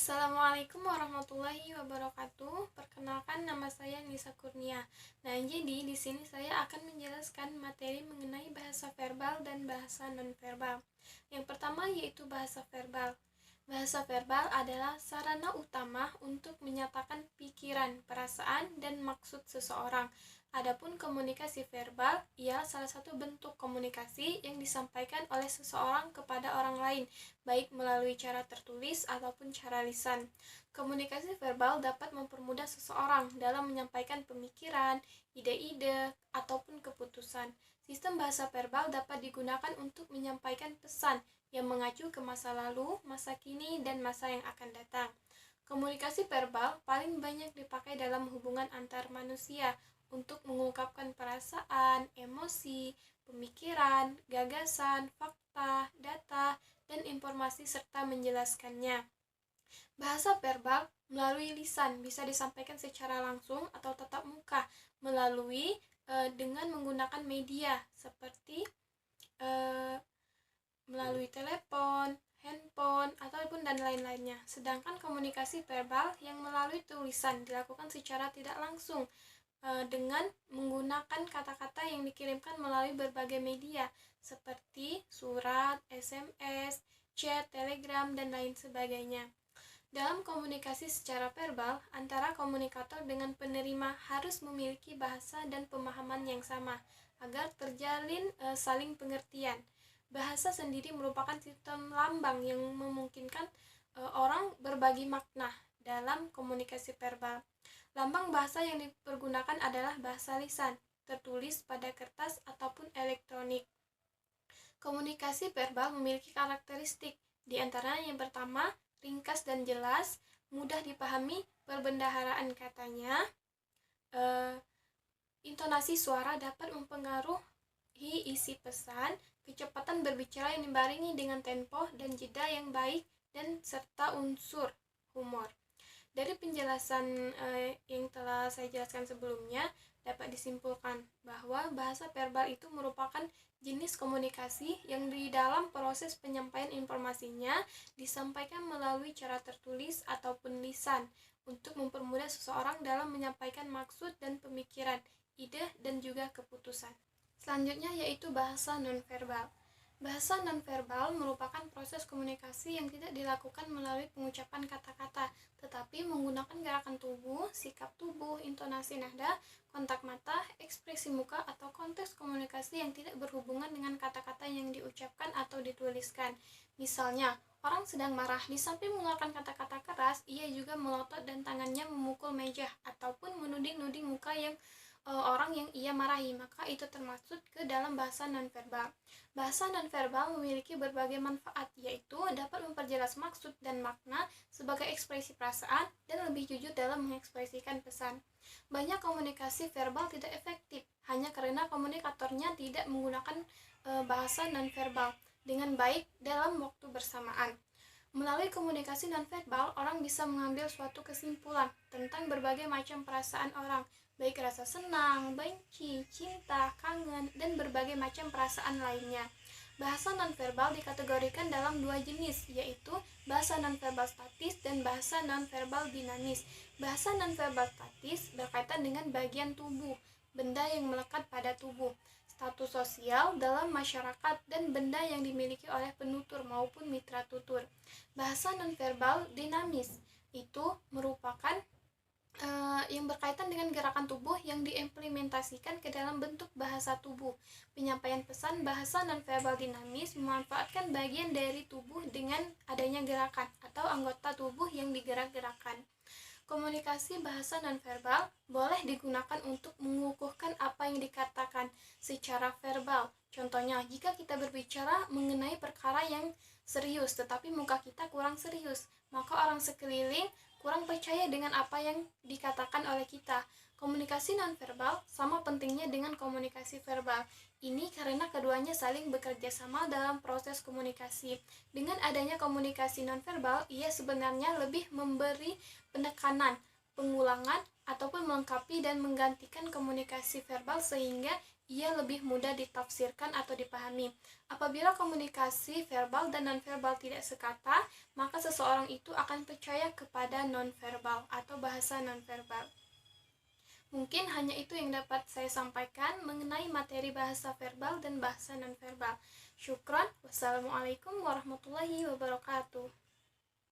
Assalamualaikum warahmatullahi wabarakatuh. Perkenalkan, nama saya Nisa Kurnia. Nah, jadi di sini saya akan menjelaskan materi mengenai bahasa verbal dan bahasa nonverbal. Yang pertama yaitu bahasa verbal. Bahasa verbal adalah sarana utama untuk menyatakan pikiran, perasaan, dan maksud seseorang. Adapun komunikasi verbal ialah salah satu bentuk komunikasi yang disampaikan oleh seseorang kepada orang lain, baik melalui cara tertulis ataupun cara lisan. Komunikasi verbal dapat mempermudah seseorang dalam menyampaikan pemikiran, ide-ide, ataupun keputusan. Sistem bahasa verbal dapat digunakan untuk menyampaikan pesan yang mengacu ke masa lalu, masa kini, dan masa yang akan datang. Komunikasi verbal paling banyak dipakai dalam hubungan antar manusia untuk mengungkapkan perasaan, emosi, pemikiran, gagasan, fakta, data, dan informasi serta menjelaskannya. Bahasa verbal melalui lisan bisa disampaikan secara langsung atau tatap muka melalui dengan menggunakan media seperti melalui telepon, handphone, ataupun dan lain-lainnya. Sedangkan komunikasi verbal yang melalui tulisan dilakukan secara tidak langsung dengan menggunakan kata-kata yang dikirimkan melalui berbagai media seperti surat, SMS, chat, telegram, dan lain sebagainya. Dalam komunikasi secara verbal, antara komunikator dengan penerima harus memiliki bahasa dan pemahaman yang sama agar terjalin saling pengertian. Bahasa sendiri merupakan sistem lambang yang memungkinkan orang berbagi makna dalam komunikasi verbal. Lambang bahasa yang dipergunakan adalah bahasa lisan, tertulis pada kertas ataupun elektronik. Komunikasi verbal memiliki karakteristik, di antaranya yang pertama, ringkas dan jelas, mudah dipahami perbendaharaan katanya, intonasi suara dapat mempengaruhi isi pesan, kecepatan berbicara yang dibarengi dengan tempo dan jeda yang baik, dan serta unsur humor. Dari penjelasan yang telah saya jelaskan sebelumnya, dapat disimpulkan bahwa bahasa verbal itu merupakan jenis komunikasi yang di dalam proses penyampaian informasinya disampaikan melalui cara tertulis ataupun lisan untuk mempermudah seseorang dalam menyampaikan maksud dan pemikiran, ide, dan juga keputusan. Selanjutnya yaitu bahasa nonverbal. Bahasa nonverbal merupakan proses komunikasi yang tidak dilakukan melalui pengucapan kata-kata, tetapi menggunakan gerakan tubuh, sikap tubuh, intonasi nada, kontak mata, ekspresi muka, atau konteks komunikasi yang tidak berhubungan dengan kata-kata yang diucapkan atau dituliskan. Misalnya, orang sedang marah, di samping mengeluarkan kata-kata keras, ia juga melotot dan tangannya memukul meja ataupun menuding-nuding muka orang yang ia marahi, maka itu termasuk ke dalam bahasa nonverbal. Bahasa nonverbal memiliki berbagai manfaat, yaitu dapat memperjelas maksud dan makna sebagai ekspresi perasaan dan lebih jujur dalam mengekspresikan pesan. Banyak komunikasi verbal tidak efektif hanya karena komunikatornya tidak menggunakan bahasa nonverbal dengan baik dalam waktu bersamaan. Melalui komunikasi nonverbal, orang bisa mengambil suatu kesimpulan tentang berbagai macam perasaan orang, baik rasa senang, benci, cinta, kangen, dan berbagai macam perasaan lainnya. Bahasa nonverbal dikategorikan dalam dua jenis, yaitu bahasa nonverbal statis dan bahasa nonverbal dinamis. Bahasa nonverbal statis berkaitan dengan bagian tubuh, benda yang melekat pada tubuh, status sosial dalam masyarakat, dan benda yang dimiliki oleh penutur maupun mitra tutur. Bahasa nonverbal dinamis itu merupakan yang berkaitan dengan gerakan tubuh yang diimplementasikan ke dalam bentuk bahasa tubuh. Penyampaian pesan bahasa nonverbal dinamis memanfaatkan bagian dari tubuh dengan adanya gerakan atau anggota tubuh yang digerak-gerakan. Komunikasi bahasa nonverbal boleh digunakan untuk mengukuhkan apa yang dikatakan secara verbal. Contohnya, jika kita berbicara mengenai perkara yang serius tetapi muka kita kurang serius, maka orang sekeliling kurang percaya dengan apa yang dikatakan oleh kita. Komunikasi nonverbal sama pentingnya dengan komunikasi verbal. Ini karena keduanya saling bekerja sama dalam proses komunikasi. Dengan adanya komunikasi nonverbal, ia sebenarnya lebih memberi penekanan, pengulangan, ataupun melengkapi dan menggantikan komunikasi verbal sehingga ia lebih mudah ditafsirkan atau dipahami. Apabila komunikasi verbal dan nonverbal tidak sekata, maka seseorang itu akan percaya kepada nonverbal atau bahasa nonverbal. Mungkin hanya itu yang dapat saya sampaikan mengenai materi bahasa verbal dan bahasa nonverbal. Syukron. Wassalamualaikum warahmatullahi wabarakatuh.